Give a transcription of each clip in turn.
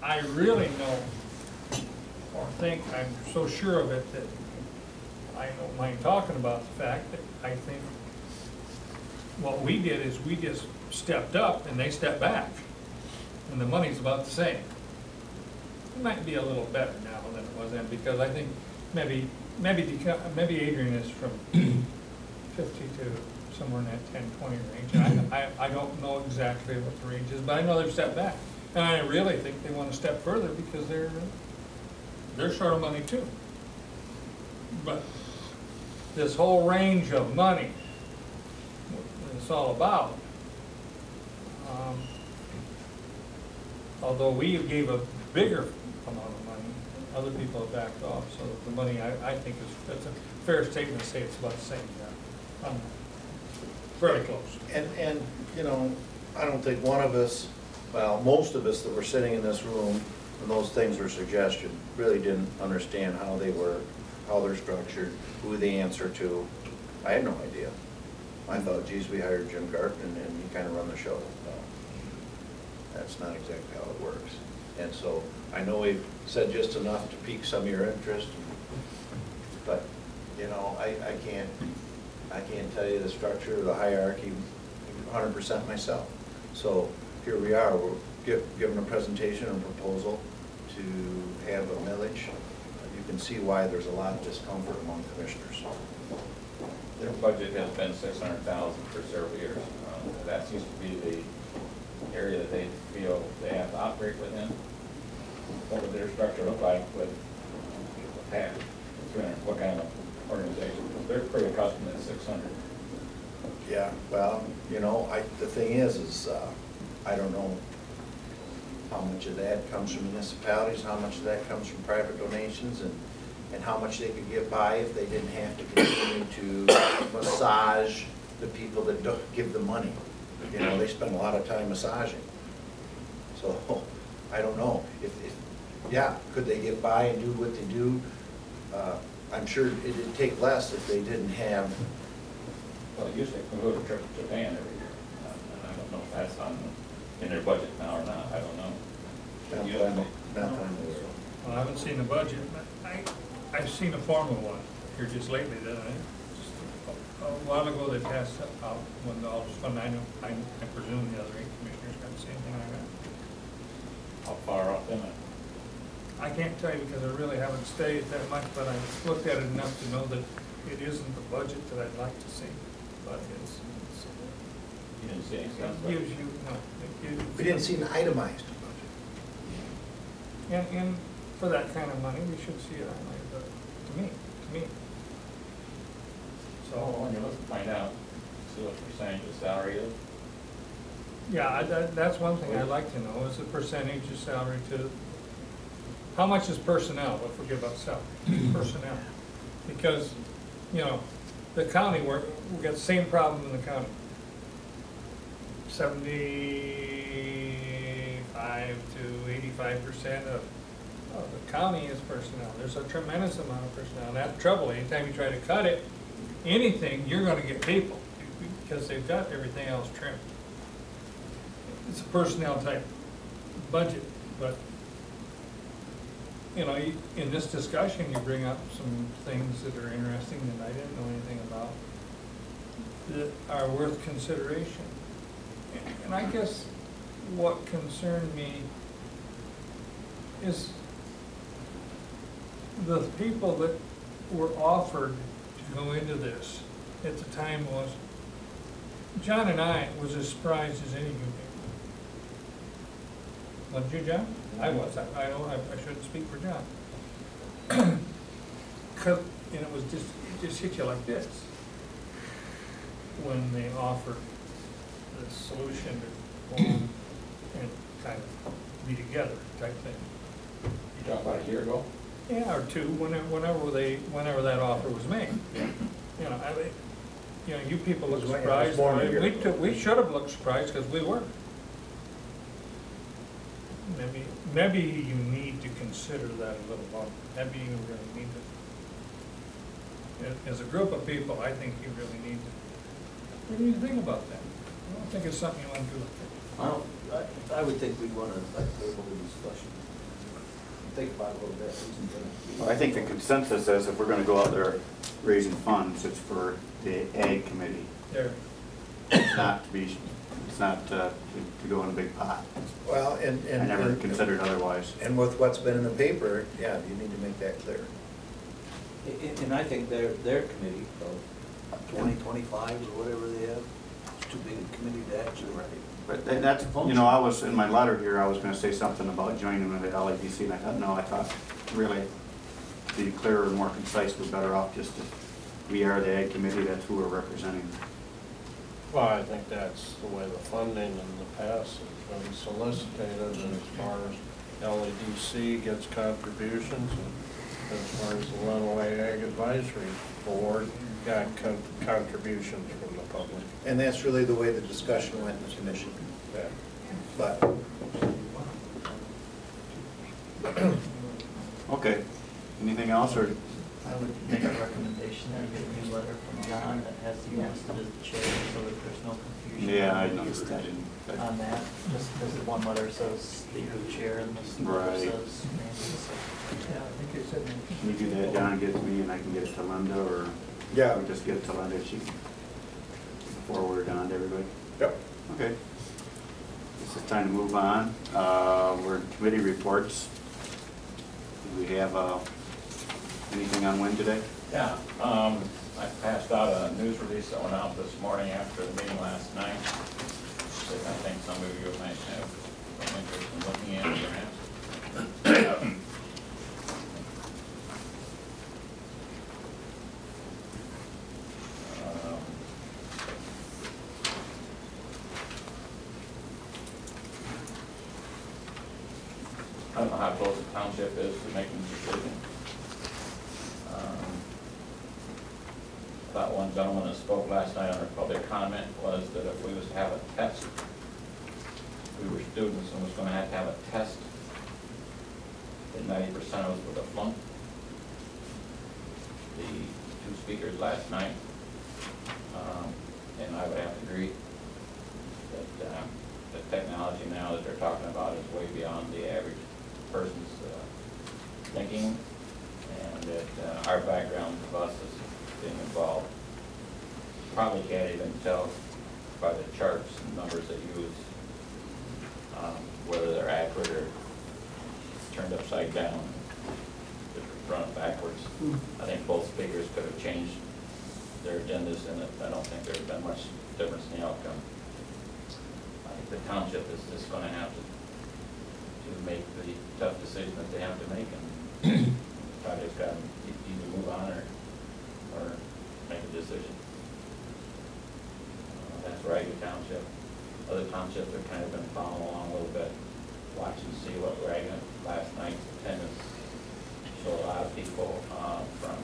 I really know, or think, I'm so sure of it that I don't mind talking about the fact that I think what we did is we just stepped up and they stepped back. And the money's about the same. It might be a little better now than it was then, because I think maybe Adrian is from 50 to somewhere in that 10, 20 range. And I don't know exactly what the range is, but I know they've stepped back. And I really think they want to step further because they're short of money too. But this whole range of money, what it's all about, although we gave a bigger amount of money, other people have backed off. So the money, I think, that's a fair statement to say it's about the same. Very close. And you know, I don't think one of us, well, most of us that were sitting in this room when those things were suggested really didn't understand how they work, how they're structured, who they answer to. I had no idea. I thought, geez, we hired Jim Garten and he kind of run the show. That's not exactly how it works. And so I know we've said just enough to pique some of your interest, but you know, I can't tell you the structure, the hierarchy 100% myself. So here we are, we're given a presentation and proposal to have a millage. You can see why there's a lot of discomfort among commissioners. Their budget has been $600,000 for several years. That seems to be the area that they feel they have to operate within. What would their structure look like with half, what kind of organization? They're pretty accustomed to 600. Yeah, well, you know, the thing is I don't know how much of that comes from municipalities, how much of that comes from private donations, and how much they could get by if they didn't have to continue to massage the people that don't give the money. You know, they spend a lot of time massaging. So I don't know yeah, could they get by and do what they do? I'm sure it'd take less if they didn't have. Well, usually we go to trip to Japan every year. And I don't know if that's in their budget now or not. I don't know. Well, I haven't seen the budget, but I've seen a formal one here just lately that a while ago they passed out $1 fund. I presume the other 8 commissioners got the same thing I got. How far up in it? I can't tell you because I really haven't studied it that much, but I've looked at it enough to know that it isn't the budget that I'd like to see. But it's You didn't see any it sense. gives you, no, it gives. we didn't see an itemized budget. And for that kind of money, we should see it itemized, but to me. So when you look to find out, see what percentage of salary is. Yeah, that's one thing I'd like to know is the percentage of salary to, how much is personnel? Don't forget about salary, personnel. Because, you know, the county, we got the same problem in the county. 75 to 85% of the county is personnel. There's a tremendous amount of personnel. And that's the trouble. Anytime you try to cut it, anything, you're going to get people because they've got everything else trimmed. It's a personnel type budget, but you know, in this discussion, you bring up some things that are interesting that I didn't know anything about that are worth consideration. And I guess what concerned me is the people that were offered to go into this at the time was, John and I was as surprised as any of you people. Wasn't you, John? I was. I shouldn't speak for John. And it was just, it just hit you like this when they offered the solution to go on and kind of be together type thing. You talking about a year ago? Yeah, or two, whenever that offer was made. You know, you people look surprised. We should have looked surprised because we were. Maybe you need to consider that a little longer. Maybe you really need to. As a group of people, I think you really need to. What do you think about that? I don't think it's something you want to do. I would think we'd want to table the discussion. think about it a little bit. Well, I think the consensus is if we're gonna go out there raising funds, it's for the Ag Committee. There. It's not to be, it's not to go in a big pot. Well, I never considered otherwise. And with what's been in the paper, yeah, you need to make that clear. And I think their committee, 2025 or whatever they have, it's too big a committee to actually. But that's, you know, I was, in my letter here, I was gonna say something about joining with the LAPC, and I thought, no, I thought really, to be clearer and more concise, we're better off just to, we are the Ag Committee, that's who we're representing. Well, I think that's the way the funding in the past has been solicited, and as far as LADC gets contributions, and as far as the Lenawee Ag Advisory Board got contributions from the public. And that's really the way the discussion went in the commission. Yeah. But Okay, anything else, or? I would make a recommendation that you get a newsletter from John that has you listed as the chair, so that there's no confusion. Yeah, I noticed that. On that, just because one letter says that you're the chair and this letter Right. says Nancy, so. Yeah, I think it said. Can you do that, John, get it to me, and I can get it to Linda, or? Yeah. Or just get it to Linda, she can forward it on to everybody? Yep. Okay. This is time to move on. We're in committee reports. Do we have anything on Win today? Yeah, I passed out a news release that went out this morning after the meeting last night, that I think some of you might have some interest in looking at perhaps. I don't know how close the township is to making a decision. That one gentleman that spoke last night on our public comment was that if we was to have a test, we were students and was going to have a test, that 90% of us would have flunked. The two speakers last night, and I would have to agree that the technology now that they're talking about is way beyond the average person's thinking, and that our background of us is being involved. Probably can't even tell by the charts and numbers they use whether they're accurate or turned upside down, just run backwards. I think both speakers could have changed their agendas, and I don't think there's been much difference in the outcome. I think the township is just going to have to make the tough decision that they have to make, and the project's got to either move on or make a decision. That's Ragged Township. Other townships have kind of been following along a little bit, watching to see what Ragged last night's attendance showed a lot of people from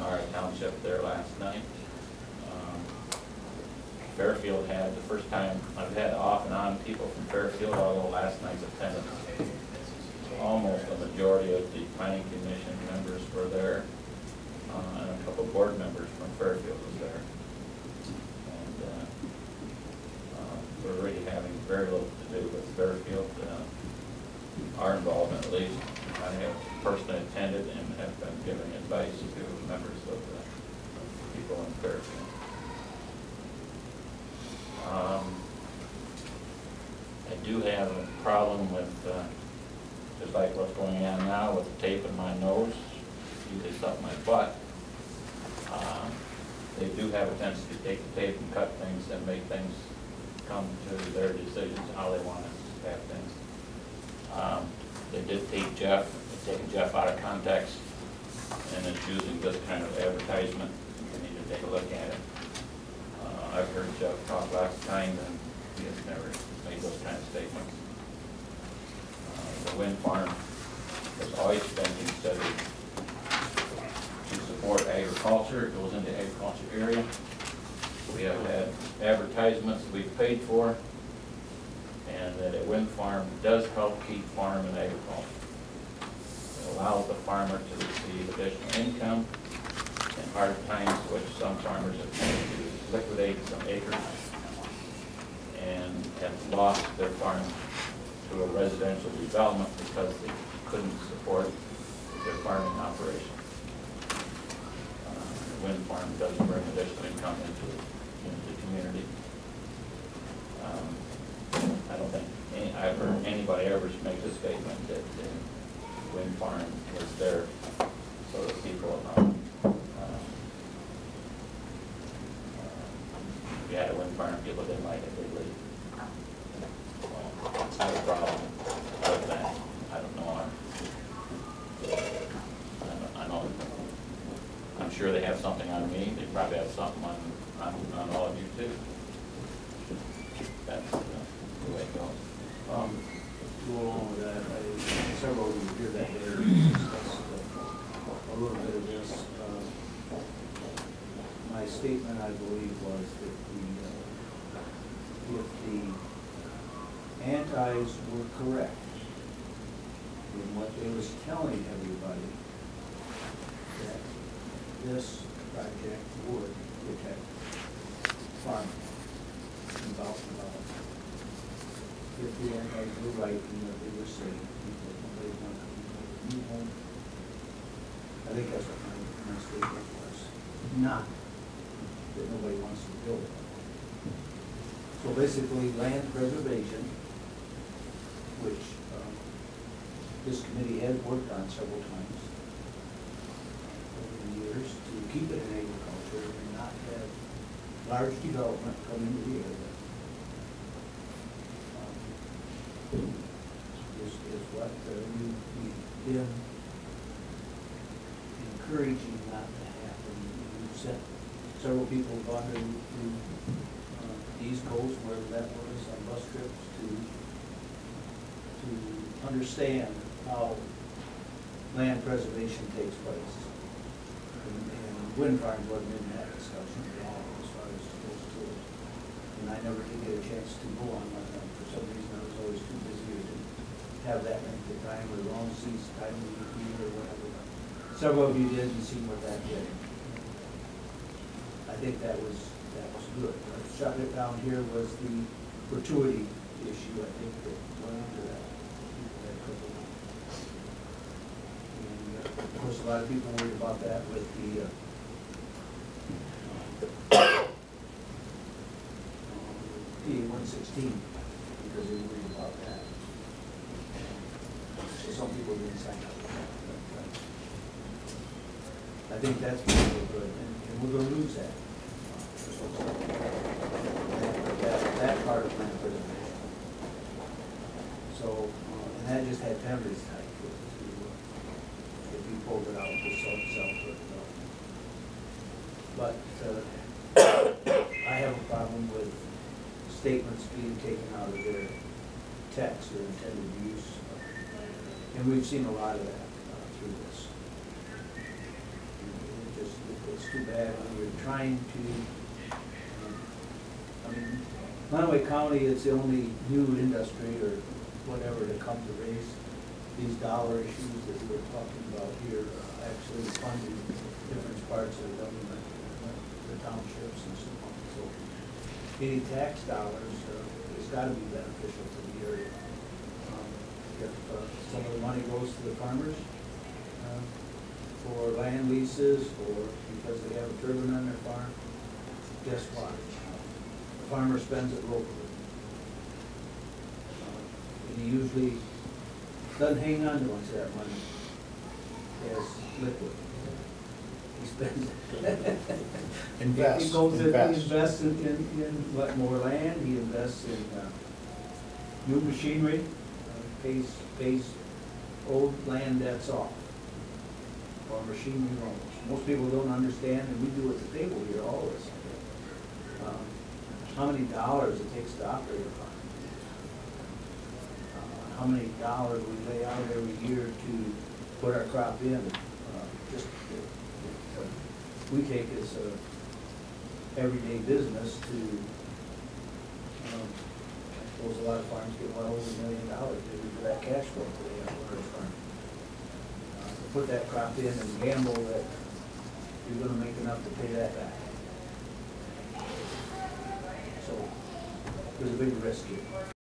our township there last night. Fairfield had the first time I've had off and on people from Fairfield, although last night's attendance, almost a majority of the planning commission members were there, and a couple board members from Fairfield was there. And we're really having very little to do with Fairfield. Our involvement, at least, I have personally attended and have been giving advice to members of the people in Fairfield. I do have a problem with, just like what's going on now with the tape in my nose, usually it's up my butt. They do have a tendency to take the tape and cut things and make things come to their decisions how they want to have things. They did take Jeff, they've taken Jeff out of context, and it's using this kind of advertisement. You need to take a look at it. I've heard Jeff talk last time, and he has never made those kind of statements. The wind farm has always been considered to support agriculture. It goes into the agriculture area. We have had advertisements that we've paid for, and that a wind farm does help keep farm and agriculture. It allows the farmer to receive additional income in hard times, which some farmers have had to liquidate some acres and have lost their farm to a residential development because they couldn't support their farming operation. The wind farm doesn't bring additional income into the community. I don't think I've heard anybody ever make a statement that the wind farm was there so that people, if you had a wind farm, people didn't like it, they'd leave. So, I have a problem with that. I don't know. I know. I'm sure they have something on me. They probably have something on all of you too. That's the way it goes. To go along with that, several of you here that day discussed a little bit of this. My statement, I believe, was that if the antis were correct in what they was telling everybody, that this project would protect farmers in Baltimore. If the antis were right in what they were saying, people nobody wanted to build a new home. I think that's what my statement was. Not that nobody wants to build it. So basically, land preservation, which this committee has worked on several times over the years to keep it in agriculture and not have large development come into the area. Is what we've been encouraging not to happen. We've sent several people gone to the East Coast, wherever that was, on bus trips to understand how land preservation takes place. And wind farms wasn't in that discussion at all as far as those tools. And I never did get a chance to go on one of them. For some reason, I was always too busy to have that length of time, or the long season time of the year, or whatever. Several of you did and seen what that did. I think that was good. What shut it down here was the gratuity issue, I think, that went into that. And of course, a lot of people worried about that with the P116, because they were worried about that. So some people didn't sign up for that. But, I think that's pretty good, and we're going to lose that. That part of land preservation. So, and that just had penalties tied to it, if you pulled it out for self-development. But I have a problem with statements being taken out of their text or intended use. And we've seen a lot of that through this. It's too bad when you're trying to, I mean, Lenawee County is the only new industry or whatever to come to raise these dollar issues that we're talking about here, actually funding different parts of the government, the townships and so on. So any tax dollars has got to be beneficial to the area. If some of the money goes to the farmers for land leases or because they have a turbine on their farm, guess what? The farmer spends it locally. And he usually doesn't hang on to much of that money as liquid. He spends it. Invest. He goes in, he invests in more land, he invests in new machinery, pays old land debts off, or machinery loans. Most people don't understand, and we do at the table here, all of us, how many dollars it takes to operate a farm. How many dollars we lay out every year to put our crop in. We take as a everyday business to, I suppose a lot of farms get well over $1 million maybe for that cash flow that they have on their farm. To put that crop in and gamble that you're gonna make enough to pay that back. So, there's a big risk here.